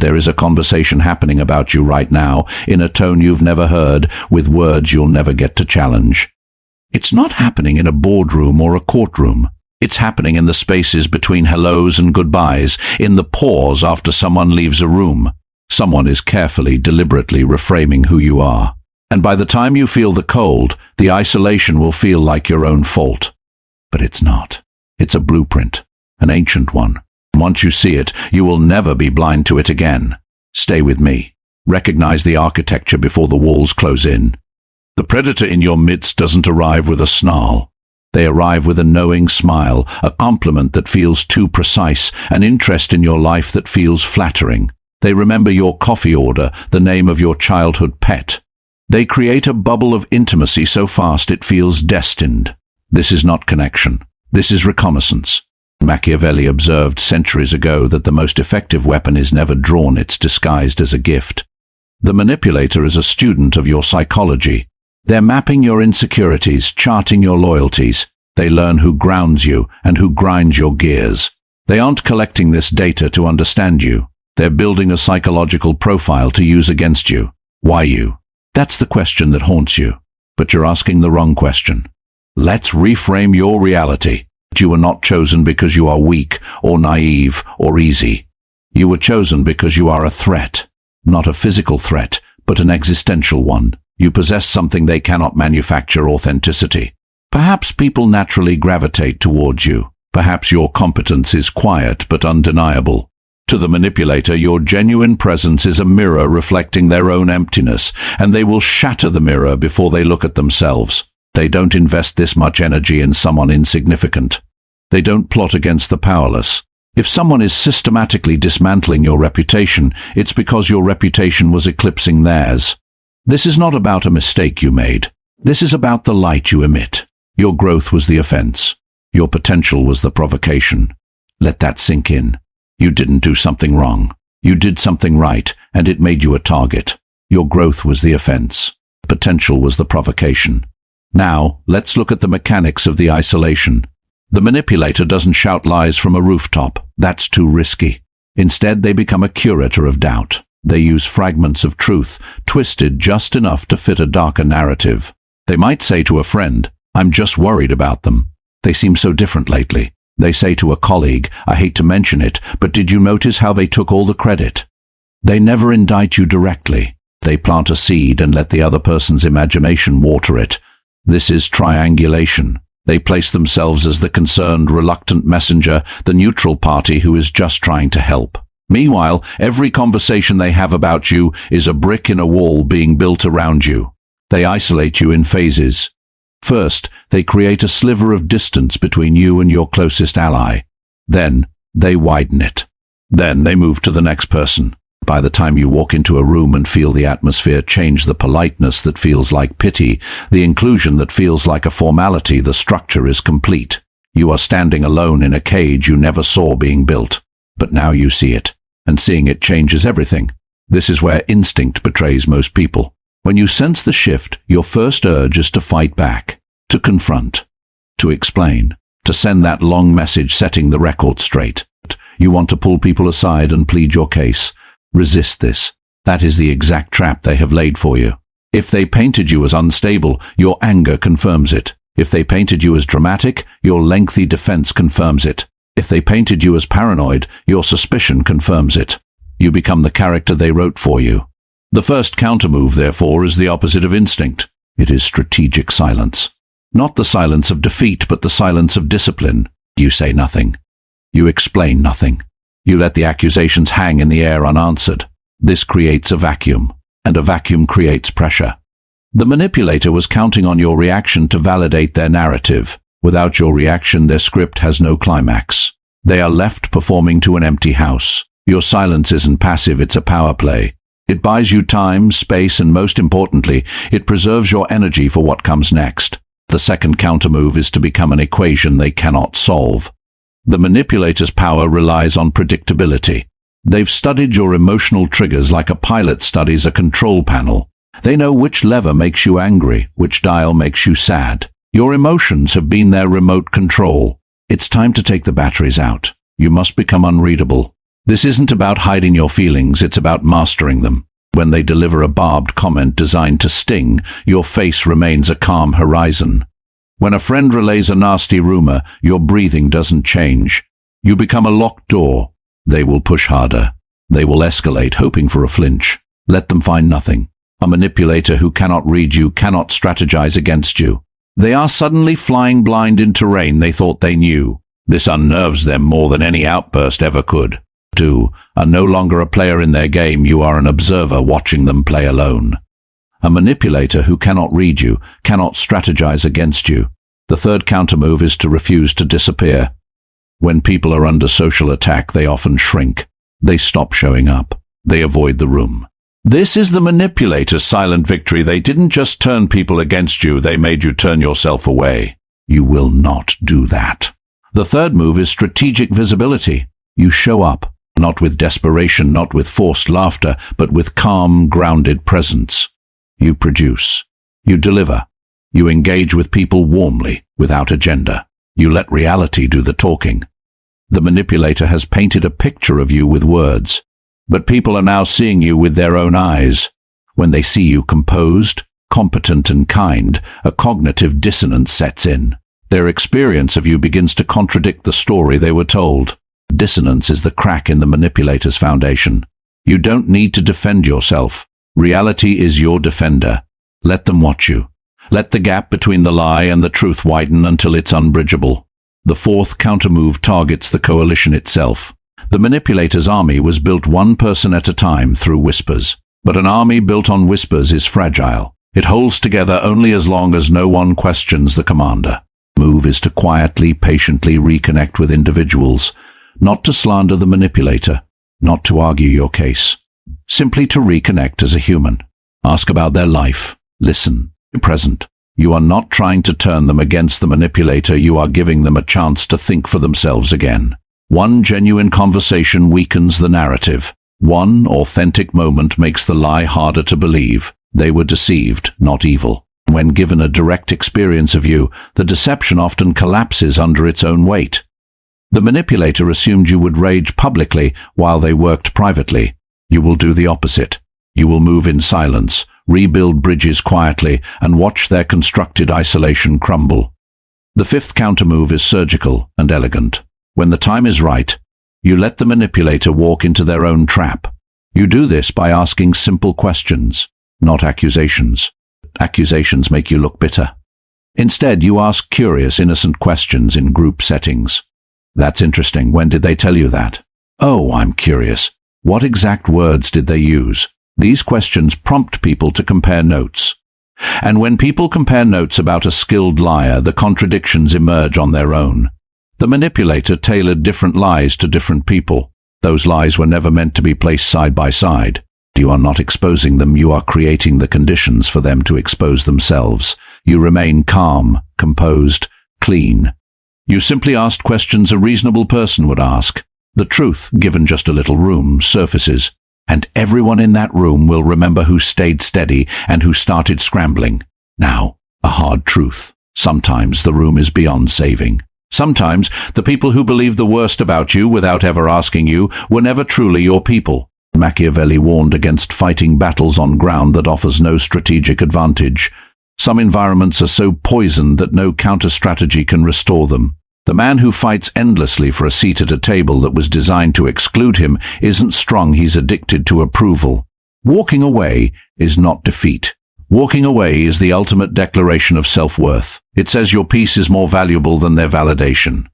There is a conversation happening about you right now, in a tone you've never heard, with words you'll never get to challenge. It's not happening in a boardroom or a courtroom. It's happening in the spaces between hellos and goodbyes, in the pause after someone leaves a room. Someone is carefully, deliberately reframing who you are. And by the time you feel the cold, the isolation will feel like your own fault. But it's not. It's a blueprint, an ancient one. Once you see it, you will never be blind to it again. Stay with me. Recognize the architecture before the walls close in. The predator in your midst doesn't arrive with a snarl. They arrive with a knowing smile, a compliment that feels too precise, an interest in your life that feels flattering. They remember your coffee order, the name of your childhood pet. They create a bubble of intimacy so fast it feels destined. This is not connection. This is reconnaissance. Machiavelli observed centuries ago that the most effective weapon is never drawn, it's disguised as a gift. The manipulator is a student of your psychology. They're mapping your insecurities, charting your loyalties. They learn who grounds you and who grinds your gears. They aren't collecting this data to understand you. They're building a psychological profile to use against you. Why you? That's the question that haunts you. But you're asking the wrong question. Let's reframe your reality. You were not chosen because you are weak or naive or easy. You were chosen because you are a threat. Not a physical threat, but an existential one. You possess something they cannot manufacture: authenticity. Perhaps people naturally gravitate towards you. Perhaps your competence is quiet but undeniable. To the manipulator, your genuine presence is a mirror reflecting their own emptiness, and they will shatter the mirror before they look at themselves. They don't invest this much energy in someone insignificant. They don't plot against the powerless. If someone is systematically dismantling your reputation, it's because your reputation was eclipsing theirs. This is not about a mistake you made. This is about the light you emit. Your growth was the offense. Your potential was the provocation. Let that sink in. You didn't do something wrong. You did something right, and it made you a target. Your growth was the offense. Potential was the provocation. Now, let's look at the mechanics of the isolation. The manipulator doesn't shout lies from a rooftop. That's too risky. Instead, they become a curator of doubt. They use fragments of truth, twisted just enough to fit a darker narrative. They might say to a friend, "I'm just worried about them. They seem so different lately." They say to a colleague, "I hate to mention it, but did you notice how they took all the credit?" They never indict you directly. They plant a seed and let the other person's imagination water it. This is triangulation. They place themselves as the concerned, reluctant messenger, the neutral party who is just trying to help. Meanwhile, every conversation they have about you is a brick in a wall being built around you. They isolate you in phases. First, they create a sliver of distance between you and your closest ally. Then, they widen it. Then they move to the next person. By the time you walk into a room and feel the atmosphere change, the politeness that feels like pity, the inclusion that feels like a formality, the structure is complete. You are standing alone in a cage you never saw being built. But now you see it, and seeing it changes everything. This is where instinct betrays most people. When you sense the shift, your first urge is to fight back, to confront, to explain, to send that long message setting the record straight. You want to pull people aside and plead your case. Resist this. That is the exact trap they have laid for you. If they painted you as unstable, your anger confirms it. If they painted you as dramatic, your lengthy defense confirms it. If they painted you as paranoid, your suspicion confirms it. You become the character they wrote for you. The first countermove, therefore, is the opposite of instinct. It is strategic silence. Not the silence of defeat, but the silence of discipline. You say nothing. You explain nothing. You let the accusations hang in the air unanswered. This creates a vacuum, and a vacuum creates pressure. The manipulator was counting on your reaction to validate their narrative. Without your reaction, their script has no climax. They are left performing to an empty house. Your silence isn't passive, it's a power play. It buys you time, space, and most importantly, it preserves your energy for what comes next. The second countermove is to become an equation they cannot solve. The manipulator's power relies on predictability. They've studied your emotional triggers like a pilot studies a control panel. They know which lever makes you angry, which dial makes you sad. Your emotions have been their remote control. It's time to take the batteries out. You must become unreadable. This isn't about hiding your feelings, it's about mastering them. When they deliver a barbed comment designed to sting, your face remains a calm horizon. When a friend relays a nasty rumor, your breathing doesn't change. You become a locked door. They will push harder. They will escalate, hoping for a flinch. Let them find nothing. A manipulator who cannot read you cannot strategize against you. They are suddenly flying blind in terrain they thought they knew. This unnerves them more than any outburst ever could. You are no longer a player in their game, you are an observer watching them play alone. A manipulator who cannot read you cannot strategize against you. The third countermove is to refuse to disappear. When people are under social attack, they often shrink. They stop showing up. They avoid the room. This is the manipulator's silent victory. They didn't just turn people against you, they made you turn yourself away. You will not do that. The third move is strategic visibility. You show up. Not with desperation, not with forced laughter, but with calm, grounded presence. You produce. You deliver. You engage with people warmly, without agenda. You let reality do the talking. The manipulator has painted a picture of you with words, but people are now seeing you with their own eyes. When they see you composed, competent and kind, a cognitive dissonance sets in. Their experience of you begins to contradict the story they were told. Dissonance is the crack in the manipulator's foundation. You don't need to defend yourself. Reality is your defender. Let them watch you. Let the gap between the lie and the truth widen until it's unbridgeable. The fourth countermove targets the coalition itself. The manipulator's army was built one person at a time through whispers. But an army built on whispers is fragile. It holds together only as long as no one questions the commander. Move is to quietly, patiently reconnect with individuals. Not to slander the manipulator, not to argue your case, simply to reconnect as a human. Ask about their life, listen, be present. You are not trying to turn them against the manipulator, you are giving them a chance to think for themselves again. One genuine conversation weakens the narrative. One authentic moment makes the lie harder to believe. They were deceived, not evil. When given a direct experience of you, the deception often collapses under its own weight. The manipulator assumed you would rage publicly while they worked privately. You will do the opposite. You will move in silence, rebuild bridges quietly, and watch their constructed isolation crumble. The fifth countermove is surgical and elegant. When the time is right, you let the manipulator walk into their own trap. You do this by asking simple questions, not accusations. Accusations make you look bitter. Instead, you ask curious, innocent questions in group settings. That's interesting. When did they tell you that? Oh, I'm curious. What exact words did they use? These questions prompt people to compare notes. And when people compare notes about a skilled liar, the contradictions emerge on their own. The manipulator tailored different lies to different people. Those lies were never meant to be placed side by side. You are not exposing them, you are creating the conditions for them to expose themselves. You remain calm, composed, clean. You simply asked questions a reasonable person would ask. The truth, given just a little room, surfaces, and everyone in that room will remember who stayed steady and who started scrambling. Now, a hard truth. Sometimes the room is beyond saving. Sometimes the people who believe the worst about you without ever asking you were never truly your people. Machiavelli warned against fighting battles on ground that offers no strategic advantage. Some environments are so poisoned that no counter-strategy can restore them. The man who fights endlessly for a seat at a table that was designed to exclude him isn't strong, he's addicted to approval. Walking away is not defeat. Walking away is the ultimate declaration of self-worth. It says your peace is more valuable than their validation.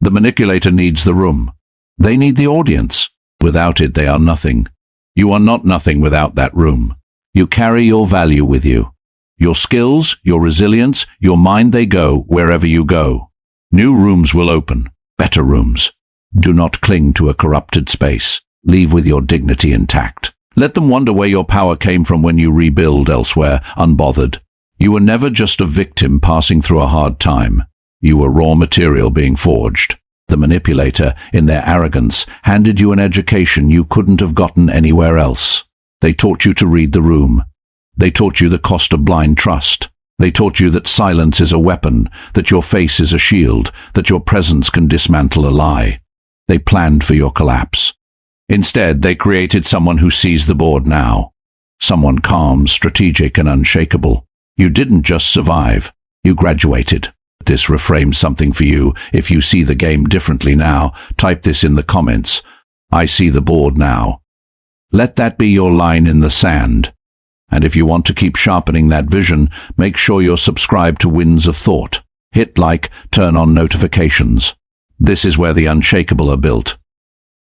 The manipulator needs the room. They need the audience. Without it, they are nothing. You are not nothing without that room. You carry your value with you. Your skills, your resilience, your mind, they go wherever you go. New rooms will open, better rooms. Do not cling to a corrupted space. Leave with your dignity intact. Let them wonder where your power came from when you rebuild elsewhere, unbothered. You were never just a victim passing through a hard time. You were raw material being forged. The manipulator, in their arrogance, handed you an education you couldn't have gotten anywhere else. They taught you to read the room. They taught you the cost of blind trust. They taught you that silence is a weapon, that your face is a shield, that your presence can dismantle a lie. They planned for your collapse. Instead, they created someone who sees the board now. Someone calm, strategic, and unshakable. You didn't just survive, you graduated. This reframes something for you. If you see the game differently now, type this in the comments. I see the board now. Let that be your line in the sand. And if you want to keep sharpening that vision, make sure you're subscribed to Winds of Thought. Hit like, turn on notifications. This is where the unshakable are built.